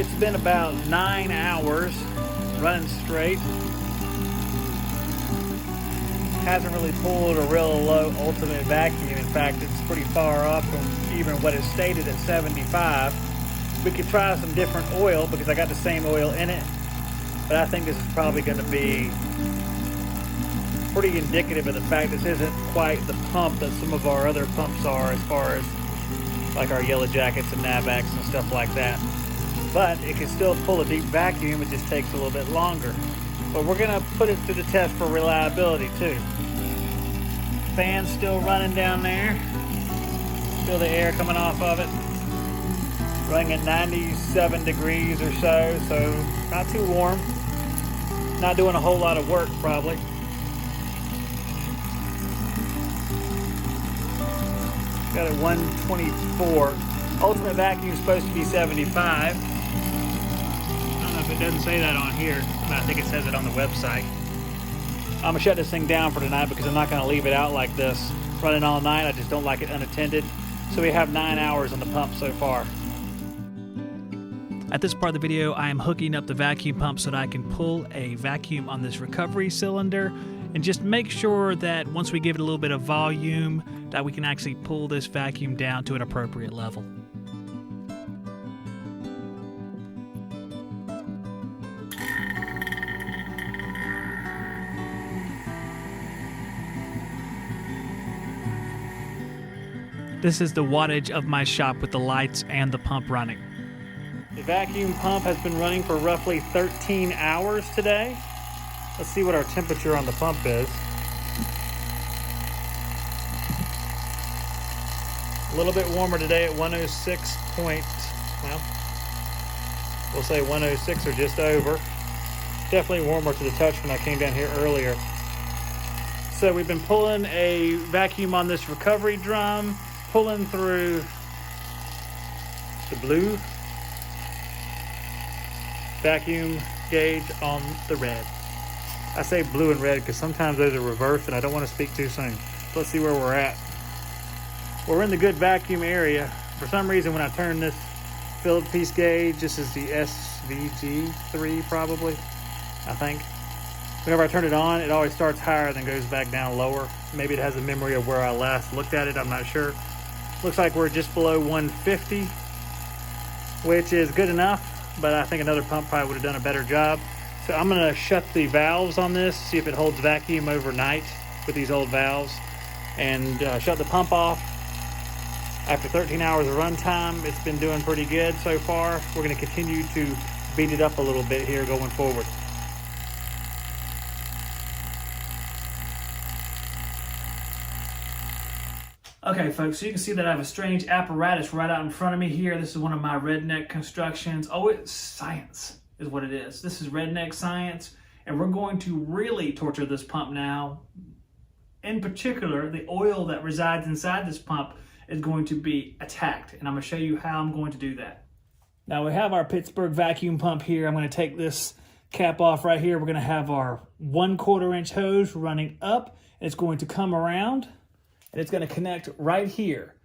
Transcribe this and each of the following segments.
It's been about 9 hours running straight. Hasn't really pulled a real low ultimate vacuum. In fact, it's pretty far off from even what is stated at 75. We could try some different oil because I got the same oil in it, but I think this is probably going to be pretty indicative of the fact this isn't quite the pump that some of our other pumps are, as far as like our Yellow Jackets and Navax and stuff like that. But it can still pull a deep vacuum. It just takes a little bit longer. But we're gonna put it through the test for reliability too. Fan's still running down there. Feel the air coming off of it. Running at 97 degrees or so not too warm. Not doing a whole lot of work probably. Got it 124. Ultimate vacuum is supposed to be 75. I don't know if it doesn't say that on here, but I think it says it on the website. I'm gonna shut this thing down for tonight because I'm not gonna leave it out like this running all night. I just don't like it unattended. So we have 9 hours on the pump so far. At this part of the video, I am hooking up the vacuum pump so that I can pull a vacuum on this recovery cylinder and just make sure that once we give it a little bit of volume, that we can actually pull this vacuum down to an appropriate level. This is the wattage of my shop with the lights and the pump running. The vacuum pump has been running for roughly 13 hours today. Let's see what our temperature on the pump is. A little bit warmer today at 106 we'll say 106 or just over. Definitely warmer to the touch when I came down here earlier. So we've been pulling a vacuum on this recovery drum, pulling through the blue vacuum gauge on the red. I say blue and red because sometimes those are reversed and I don't want to speak too soon. Let's see where we're at. We're in the good vacuum area. For some reason when I turn this filled piece gauge, this is the SVG3 probably, I think. Whenever I turn it on, it always starts higher and then goes back down lower. Maybe it has a memory of where I last looked at it, I'm not sure. Looks like we're just below 150, which is good enough, but I think another pump probably would have done a better job. So I'm gonna shut the valves on this, see if it holds vacuum overnight with these old valves, and shut the pump off. After 13 hours of runtime, it's been doing pretty good so far. We're gonna continue to beat it up a little bit here going forward. Okay, folks, so you can see that I have a strange apparatus right out in front of me here. This is one of my redneck constructions. Oh, it's science is what it is. This is redneck science, and we're going to really torture this pump now. In particular, the oil that resides inside this pump is going to be attacked, and I'm going to show you how I'm going to do that. Now, we have our Pittsburg vacuum pump here. I'm going to take this cap off right here. We're going to have our 1/4 inch hose running up. It's going to come around, and it's going to connect right here.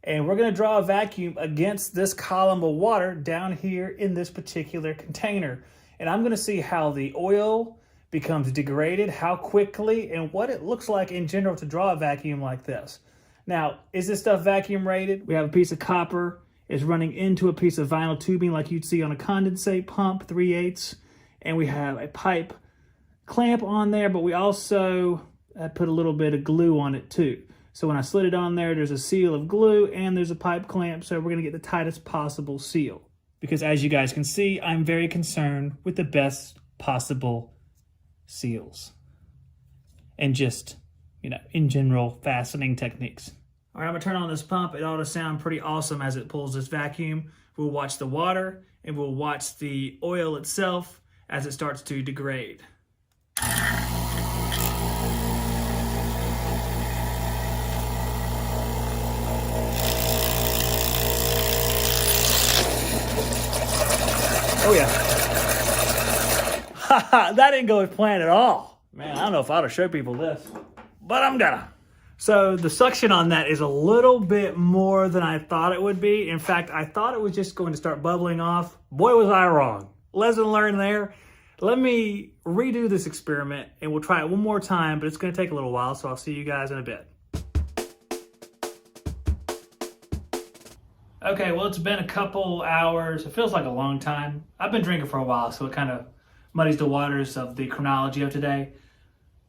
And we're going to draw a vacuum against this column of water down here in this particular container. And I'm going to see how the oil becomes degraded, how quickly, and what it looks like in general to draw a vacuum like this. Now, is this stuff vacuum rated? We have a piece of copper. It's running into a piece of vinyl tubing like you'd see on a condensate pump, 3/8. And we have a pipe clamp on there, but we also put a little bit of glue on it too. So when I slid it on there, there's a seal of glue and there's a pipe clamp. So we're gonna get the tightest possible seal. Because as you guys can see, I'm very concerned with the best possible seals. And just, in general, fastening techniques. All right, I'm gonna turn on this pump. It ought to sound pretty awesome as it pulls this vacuum. We'll watch the water and we'll watch the oil itself as it starts to degrade. Oh yeah. That didn't go as planned at all. Man, I don't know if I ought to show people this, but I'm gonna. So the suction on that is a little bit more than I thought it would be. In fact, I thought it was just going to start bubbling off. Boy, was I wrong. Lesson learned there. Let me redo this experiment and we'll try it one more time, but it's going to take a little while, so I'll see you guys in a bit. Okay, well, it's been a couple hours. It feels like a long time. I've been drinking for a while, so it kind of muddies the waters of the chronology of today.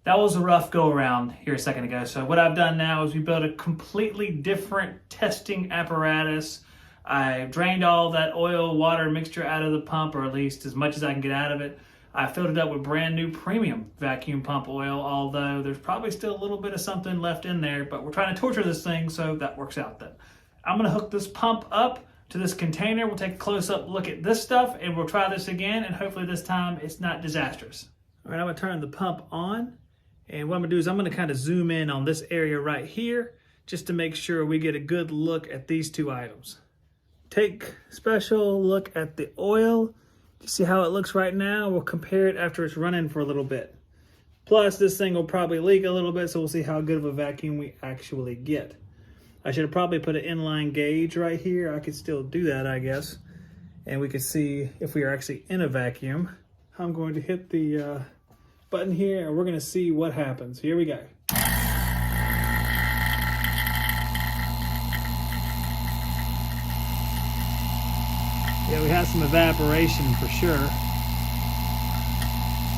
That was a rough go around here a second ago. So what I've done now is we built a completely different testing apparatus. I drained all that oil water mixture out of the pump, or at least as much as I can get out of it. I filled it up with brand new premium vacuum pump oil, although there's probably still a little bit of something left in there, but we're trying to torture this thing, so that works out then. I'm gonna hook this pump up to this container. We'll take a close-up look at this stuff and we'll try this again, and hopefully this time it's not disastrous. All right, I'm gonna turn the pump on. And what I'm gonna do is I'm gonna kind of zoom in on this area right here just to make sure we get a good look at these two items. Take a special look at the oil. You see how it looks right now? We'll compare it after it's running for a little bit. Plus, this thing will probably leak a little bit, so we'll see how good of a vacuum we actually get. I should have probably put an inline gauge right here. I could still do that, I guess. And we can see if we are actually in a vacuum. I'm going to hit the button here and we're going to see what happens. Here we go. Yeah, we have some evaporation for sure.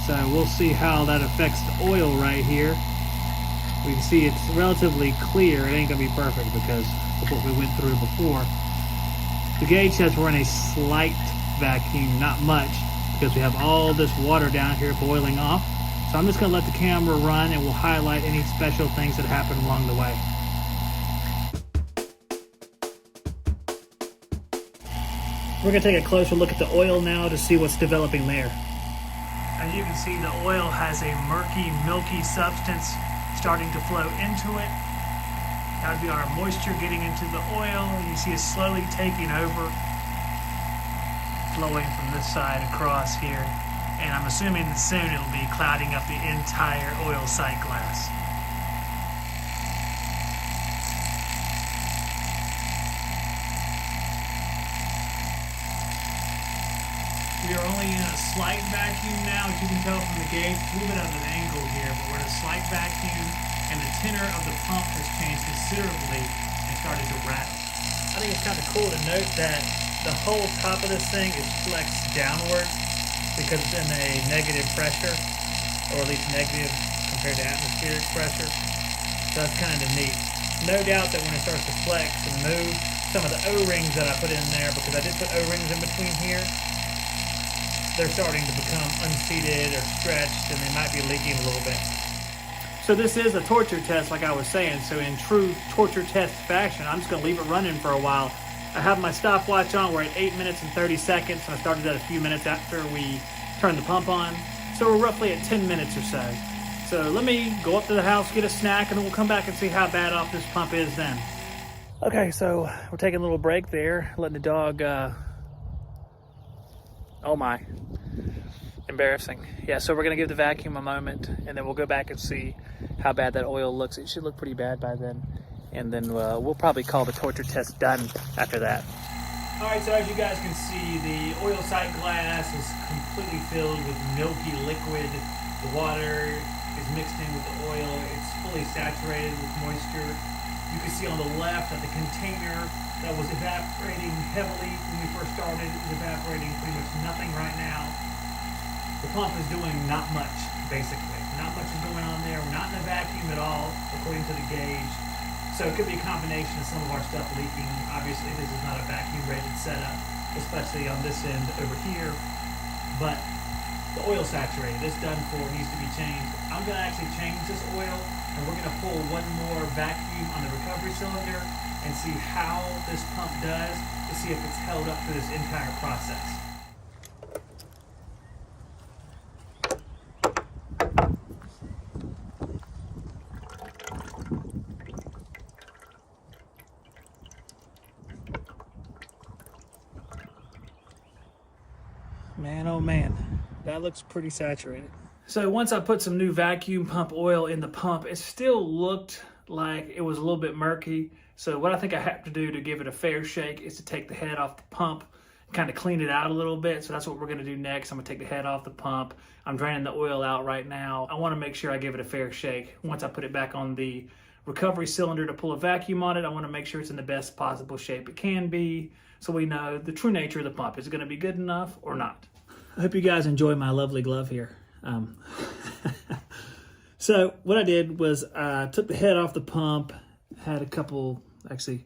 So we'll see how that affects the oil right here. We can see it's relatively clear. It ain't going to be perfect because of what we went through before. The gauge says we're in a slight vacuum, not much, because we have all this water down here boiling off. So I'm just going to let the camera run and we'll highlight any special things that happen along the way. We're going to take a closer look at the oil now to see what's developing there. As you can see, the oil has a murky, milky substance starting to flow into it. That would be our moisture getting into the oil. You see it slowly taking over, flowing from this side across here. And I'm assuming that soon it'll be clouding up the entire oil sight glass. We are only in a slight vacuum now, as you can tell from the gauge. A little bit of an angle here, but we're in a slight vacuum, and the tenor of the pump has changed considerably and started to rattle. I think it's kind of cool to note that the whole top of this thing is flexed downward, because it's in a negative pressure, or at least negative compared to atmospheric pressure. So that's kind of neat. No doubt that when it starts to flex and move, some of the O-rings that I put in there, because I did put O-rings in between here, they're starting to become unseated or stretched, and they might be leaking a little bit. So this is a torture test, like I was saying. So in true torture test fashion, I'm just gonna leave it running for a while. I have my stopwatch on. We're at 8 minutes and 30 seconds, and I started that a few minutes after we turned the pump on. So we're roughly at 10 minutes or so. So let me go up to the house, get a snack, and then we'll come back and see how bad off this pump is then. Okay, so we're taking a little break there, letting the dog, oh my, embarrassing. Yeah, so we're gonna give the vacuum a moment, and then we'll go back and see how bad that oil looks. It should look pretty bad by then. And then we'll probably call the torture test done after that. All right, so as you guys can see, the oil sight glass is completely filled with milky liquid. The water is mixed in with the oil. It's fully saturated with moisture. You can see on the left that the container that was evaporating heavily when we first started is evaporating pretty much nothing right now. The pump is doing not much, basically. Not much is going on there. We're not in a vacuum at all, according to the gauge. So it could be a combination of some of our stuff leaking. Obviously, this is not a vacuum-rated setup, especially on this end over here. But the oil saturated, it's done for, it needs to be changed. I'm gonna actually change this oil, and we're gonna pull one more vacuum on the recovery cylinder and see how this pump does, to see if it's held up for this entire process. Man, oh man, that looks pretty saturated. So once I put some new vacuum pump oil in the pump, it still looked like it was a little bit murky. So what I think I have to do to give it a fair shake is to take the head off the pump, kind of clean it out a little bit. So that's what we're going to do next. I'm going to take the head off the pump. I'm draining the oil out right now. I want to make sure I give it a fair shake. Once I put it back on the recovery cylinder to pull a vacuum on it, I want to make sure it's in the best possible shape it can be, so we know the true nature of the pump. Is it going to be good enough or not? I hope you guys enjoy my lovely glove here. So what I did was I took the head off the pump, had a couple, actually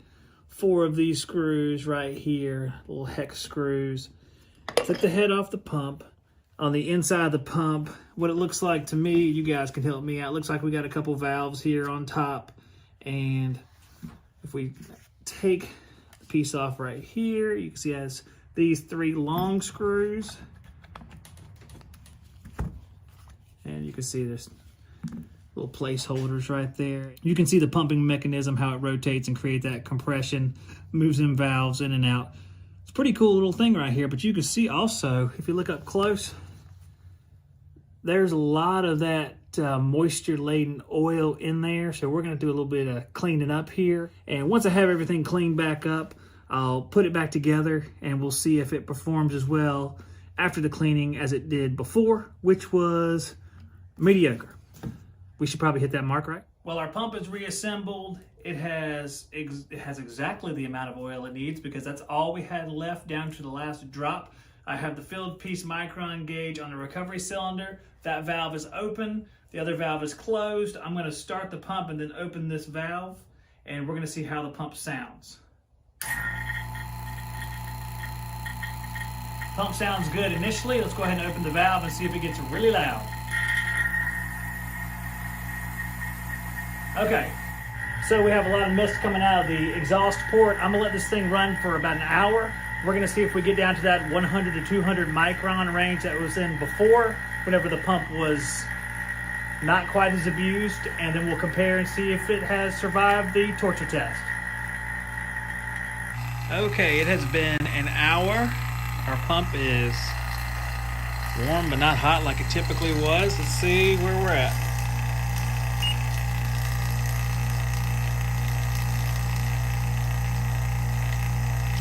4 of these screws right here, little hex screws. Took the head off the pump. On the inside of the pump, what it looks like to me, you guys can help me out, it looks like we got a couple valves here on top. And if we take the piece off right here, you can see it has these 3 long screws. And you can see there's little placeholders right there. You can see the pumping mechanism, how it rotates and creates that compression, moves them valves in and out. It's a pretty cool little thing right here, but you can see also, if you look up close, there's a lot of that moisture-laden oil in there. So we're gonna do a little bit of cleaning up here. And once I have everything cleaned back up, I'll put it back together and we'll see if it performs as well after the cleaning as it did before, which was mediocre. We should probably hit that mark, right? Well, our pump is reassembled. It has exactly the amount of oil it needs because that's all we had left down to the last drop. I have the filled piece micron gauge on the recovery cylinder. That valve is open. The other valve is closed. I'm going to start the pump and then open this valve, and we're going to see how the pump sounds. Pump sounds good initially. Let's go ahead and open the valve and see if it gets really loud. Okay, so we have a lot of mist coming out of the exhaust port. I'm gonna let this thing run for about an hour. We're gonna see if we get down to that 100 to 200 micron range that was in before, whenever the pump was not quite as abused, and then we'll compare and see if it has survived the torture test. Okay, it has been an hour. Our pump is warm but not hot like it typically was. Let's see where we're at.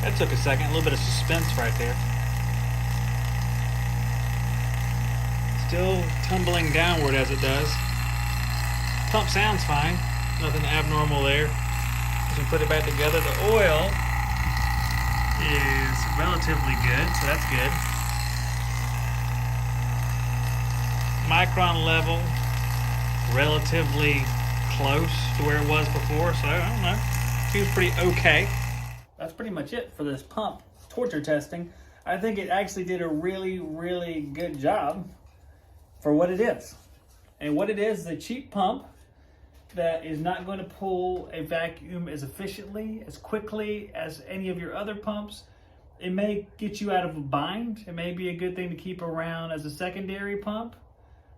That took a second, a little bit of suspense right there. Still tumbling downward as it does. Pump sounds fine, nothing abnormal there. As we put it back together, the oil is relatively good, so that's good. Micron level, relatively close to where it was before, so I don't know. Seems pretty okay. That's pretty much it for this pump torture testing. I think it actually did a really, really good job for what it is. And what it is a cheap pump that is not going to pull a vacuum as efficiently, as quickly as any of your other pumps. It may get you out of a bind. It may be a good thing to keep around as a secondary pump.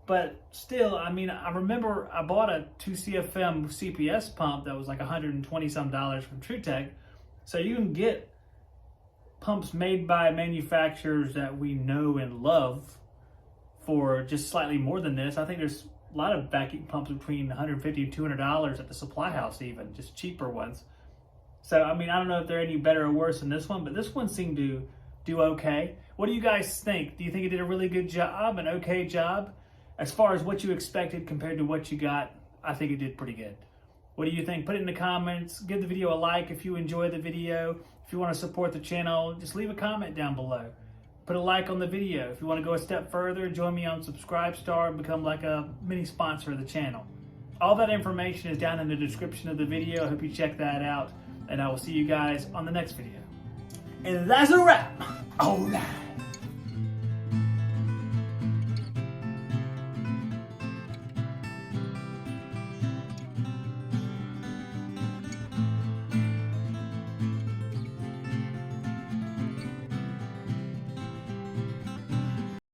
But still, I mean, I remember I bought a 2CFM CPS pump that was like $120 some from TruTech. So you can get pumps made by manufacturers that we know and love for just slightly more than this. I think there's a lot of vacuum pumps between $150 and $200 at the supply house even, just cheaper ones. So, I mean, I don't know if they're any better or worse than this one, but this one seemed to do okay. What do you guys think? Do you think it did a really good job, an okay job? As far as what you expected compared to what you got, I think it did pretty good. What do you think? Put it in the comments. Give the video a like if you enjoyed the video. If you want to support the channel, just leave a comment down below. Put a like on the video. If you want to go a step further, join me on Subscribestar and become like a mini sponsor of the channel. All that information is down in the description of the video. I hope you check that out, and I will see you guys on the next video. And that's a wrap. All right.